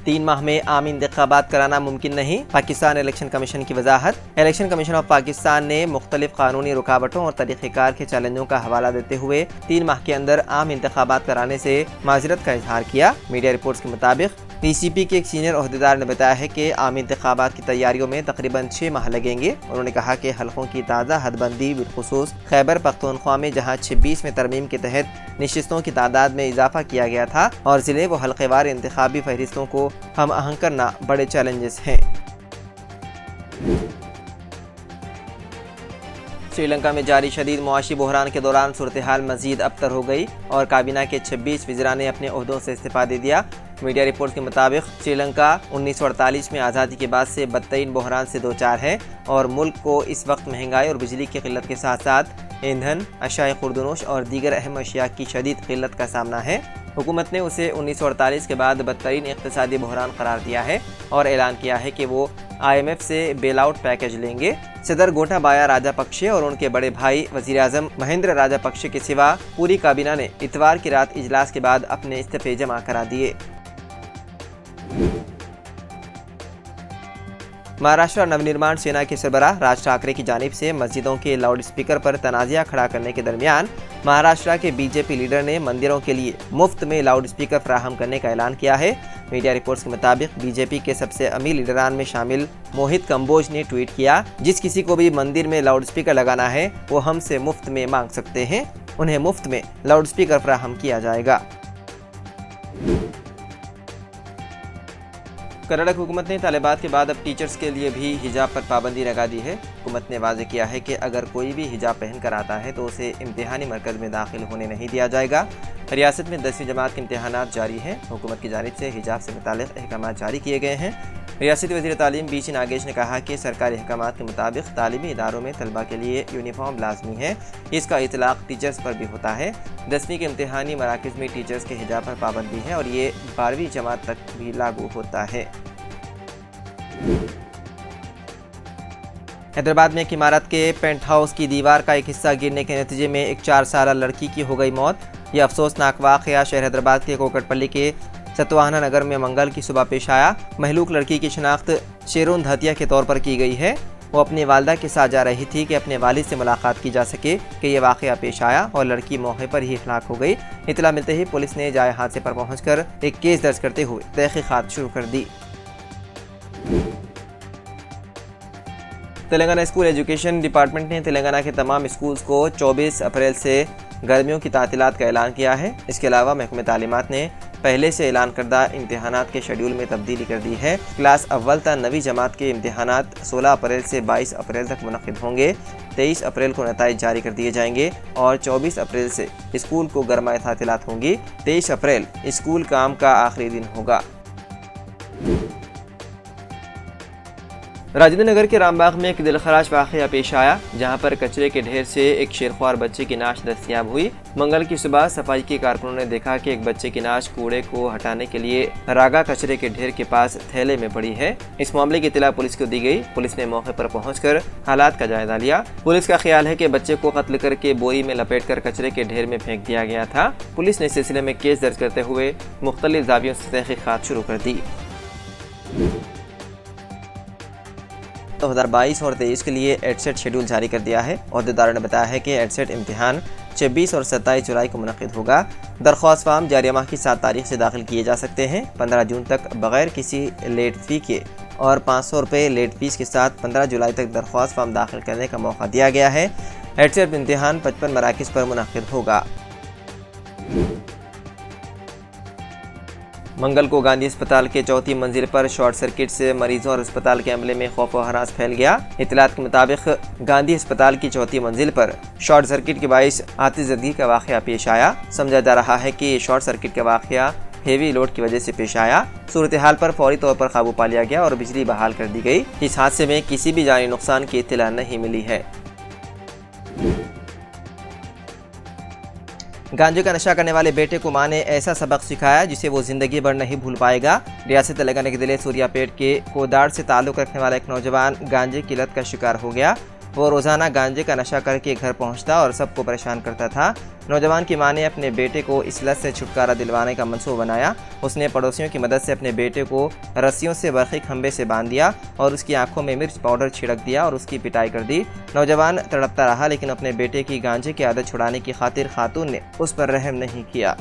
3 माह में आम इंतखाबात कराना मुमकिन नहीं, पाकिस्तान इलेक्शन कमीशन की वजाहत। इलेक्शन कमीशन ऑफ पाकिस्तान ने मुख्तलिफ कानूनी रुकावटों और तरीक़ेकार के चैलेंजों का हवाला देते हुए 3 माह के अंदर आम इंतखाबात कराने से माजरत का इजहार किया। मीडिया रिपोर्ट्स के मुताबिक PCP के एक सीनियर ओहदेदार ने बताया है कि आम इंतखाबात की तैयारियों में तकरीबन 6 माह लगेंगे। उन्होंने कहा कि हलकों की ताज़ा हदबंदी बिलखुसूस खैबर पख्तूनख्वा में जहां 26 में तरमीम के तहत नशिस्तों की तादाद में इजाफा किया गया था और ज़िले व हल्केवार इंतखाबी फहरिस्तों को हम आहंग करना बड़े चैलेंजेस हैं। श्रीलंका में जारी शदीद मुआशी बहरान के दौरान सूरत हाल मजीद अबतर हो गई और काबीना के 26 वज़रा ने अपने ओहदों से इस्तीफा दे दिया। मीडिया रिपोर्ट के मुताबिक श्रीलंका 1948 में आज़ादी के बाद से बदतरीन बहरान से दो चार है और मुल्क को इस वक्त महंगाई और बिजली की किल्लत के साथ साथ ईंधन, अशाए खुर्दनोश और दीगर अहम अशिया की शदीद किल्लत का सामना है। हुकूमत ने उसे 1948 के बाद बदतरीन इक़्तिसादी बहरान करार दिया है और ऐलान किया है कि वो IMF से बेल आउट पैकेज लेंगे। सदर गोटाबाया राजापक्षे और उनके बड़े भाई वज़ीर आज़म महेंद्र राजापक्षे के सिवा पूरी काबीना ने इतवार की रात इजलास के बाद अपने इस्तीफे जमा करा दिए। महाराष्ट्र नवनिर्माण सेना के सरबराह राज ठाकरे की जानिब से मस्जिदों के लाउड स्पीकर पर तनाज़ा खड़ा करने के दरमियान महाराष्ट्र के BJP लीडर ने मंदिरों के लिए मुफ्त में लाउड स्पीकर फराहम करने का ऐलान किया है। मीडिया रिपोर्ट्स के मुताबिक BJP के सबसे अमीर लीडरान में शामिल मोहित कंबोज ने ट्वीट किया, जिस किसी को भी मंदिर में लाउड स्पीकर लगाना है वो हमसे मुफ्त में मांग सकते हैं, उन्हें मुफ्त में लाउड स्पीकर फराहम किया जाएगा। कर्नाटक हुकूमत ने तालिबात के बाद अब टीचर्स के लिए भी हिजाब पर पाबंदी लगा दी है। हुकूमत ने वाज़ेह किया है कि अगर कोई भी हिजाब पहन कर आता है तो उसे इम्तिहानी मरकज़ में दाखिल होने नहीं दिया जाएगा। रियासत में 10वीं जमात के इम्तिहानात जारी हैं। हुकूमत की जानिब से हिजाब से मुताल्लिक़ अहकाम जारी किए गए हैं। रियासती वज़ीर तालीम BC नागेश ने कहा कि सरकारी अहकामात के मुताबिक तालीमी इदारों में तलबा के लिए यूनिफॉर्म लाजमी है। इसका इतलाक़ टीचर्स पर भी होता है। 10वीं के इम्तिहानी मराकज़ में टीचर्स के हिजाब पर पाबंदी है और ये 12वीं जमात तक भी लागू होता है। हैदराबाद में एक इमारत के पेंट हाउस की दीवार का एक हिस्सा गिरने के नतीजे में एक 4 साला लड़की की हो गई मौत। यह अफसोसनाक वाक़या शहर हैदराबाद के कोकटपल्ली के सतवाहना नगर में मंगल की सुबह पेश आया। महलूक लड़की की शनाख्त शेरून धतिया के तौर पर की गई है। वो अपनी वालदा के साथ जा रही थी कि अपने वालिद से मुलाकात की जा सके कि यह वाक़या पेश आया और लड़की मौके पर ही हलाक हो गई। इतला मिलते ही पुलिस ने जाए हादसे पर पहुंचकर एक केस दर्ज करते हुए तहक़ीक़ात शुरू कर दी। तेलंगाना स्कूल एजुकेशन डिपार्टमेंट ने तेलंगाना के तमाम स्कूल्स को 24 अप्रैल से गर्मियों की तातीलात का ऐलान किया है। इसके अलावा महकमे तालीमात ने पहले से ऐलान करदा इम्तिहानात के शेड्यूल में तब्दीली कर दी है। क्लास अव्वल ता 9वीं जमात के इम्तिहानात 16 अप्रैल से 22 अप्रैल तक मुनक़िद होंगे। 23 अप्रैल को नताइज जारी कर दिए जाएंगे और 24 अप्रैल से स्कूल को गरमाए तातीलात होंगी। 23 अप्रैल स्कूल काम का आखिरी दिन होगा। राजेंद्र नगर के रामबाग में एक दिलखराश वाक़या पेश आया, जहां पर कचरे के ढेर से एक शेरख्वार बच्चे की नाश दस्तयाब हुई। मंगल की सुबह सफाई के कारकुनों ने देखा कि एक बच्चे की नाश कूड़े को हटाने के लिए रागा कचरे के ढेर के पास थैले में पड़ी है। इस मामले की इत्तला पुलिस को दी गई। पुलिस ने मौके पर पहुंचकर हालात का जायजा लिया। पुलिस का ख्याल है कि बच्चे को कत्ल करके बोरी में लपेटकर कचरे के ढेर में फेंक दिया गया था। पुलिस ने इस सिलसिले में केस दर्ज करते हुए मुख्तलिफ ज़ावियों से तहक़ीक़ात शुरू कर दी। 2022 और 23 के लिए एडसेट शेड्यूल जारी कर दिया है। अहदेदारों ने बताया है कि एडसेट इम्तिहान 26 और 27 जुलाई को मुनक़िद होगा। दरख्वास्त फार्म जारी माह की 7 तारीख से दाखिल किए जा सकते हैं। 15 जून तक बग़ैर किसी लेट फ़ी के और 500 रुपये लेट फ़ीस के साथ 15 जुलाई तक दरख्वास्त फार्म दाखिल करने का मौका दिया गया है। एडसेट इम्तिहान 55 मराकज़ पर मुनक़िद होगा। मंगल को गांधी अस्पताल के 4थी मंजिल पर शॉर्ट सर्किट से मरीजों और अस्पताल के अमले में खौफ व हरास फैल गया। इत्तलात के मुताबिक गांधी अस्पताल की 4थी मंजिल पर शॉर्ट सर्किट के बाइस आतिशज़दगी का वाक़या पेश आया। समझा जा रहा है कि शॉर्ट सर्किट का वाक़या हेवी लोड की वजह से पेश आया। सूरत हाल पर फौरी तौर पर काबू पा लिया गया और बिजली बहाल कर दी गई। इस हादसे में किसी भी जानी नुकसान की इत्तला नहीं मिली है। गांजे का नशा करने वाले बेटे को मां ने ऐसा सबक सिखाया जिसे वो जिंदगी भर नहीं भूल पाएगा। रियासत तेलंगाना के जिले सूर्यापेट के कोदाड़ से ताल्लुक़ रखने वाला एक नौजवान गांजे की लत का शिकार हो गया। وہ روزانہ گانجے کا نشہ کر کے گھر پہنچتا اور سب کو پریشان کرتا تھا۔ نوجوان کی ماں نے اپنے بیٹے کو اس لت سے چھٹکارا دلوانے کا منصوبہ بنایا۔ اس نے پڑوسیوں کی مدد سے اپنے بیٹے کو رسیوں سے برقی کھمبے سے باندھ دیا اور اس کی آنکھوں میں مرچ پاؤڈر چھڑک دیا اور اس کی پٹائی کر دی۔ نوجوان تڑپتا رہا لیکن اپنے بیٹے کی گانجے کی عادت چھڑانے کی خاطر خاتون نے اس پر رحم نہیں کیا۔